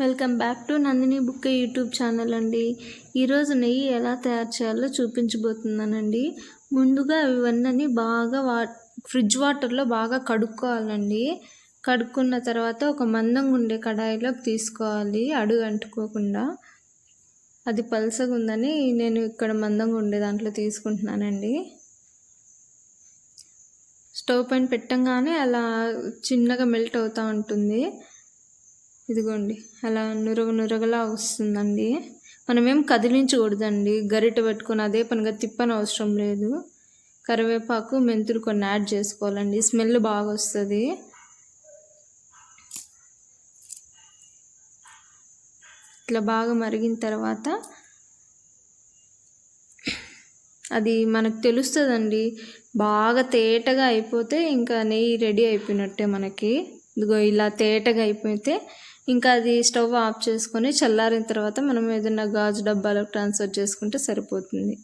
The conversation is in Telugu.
Welcome back to Nandini book YouTube channel అండి. ఈరోజు నెయ్యి ఎలా తయారు చేయాలో చూపించబోతున్నానండి. ముందుగా ఇవన్నీ బాగా ఫ్రిడ్జ్ వాటర్లో బాగా కడుక్కోవాలండి. కడుక్కున్న తర్వాత ఒక మందంగా ఉండే కడాయిలోకి తీసుకోవాలి, అడుగు అంటుకోకుండా. అది పలసగా ఉందని నేను ఇక్కడ మందంగా ఉండే దాంట్లో తీసుకుంటున్నానండి. స్టవ్ పైన పెట్టంగానే అలా చిన్నగా మెల్ట్ అవుతూ ఉంటుంది. ఇదిగోండి అలా నురగలా వస్తుందండి. మనమేం కదిలించకూడదండి, గరిటె పెట్టుకొని అదే పనిగా తిప్పని అవసరం లేదు. కరివేపాకు మెంతులు కొన్ని యాడ్ చేసుకోవాలండి, స్మెల్ బాగా వస్తుంది. ఇట్లా బాగా మరిగిన తర్వాత అది మనకు తెలుస్తుందండి. బాగా తేటగా అయిపోతే ఇంకా నెయ్యి రెడీ అయిపోయినట్టే మనకి. ఇదిగో ఇలా తేటగా అయిపోతే ఇంకా అది స్టవ్ ఆఫ్ చేసుకొని చల్లారిన తర్వాత మనం ఏదైనా గాజు డబ్బాలకు ట్రాన్స్ఫర్ చేసుకుంటే సరిపోతుంది.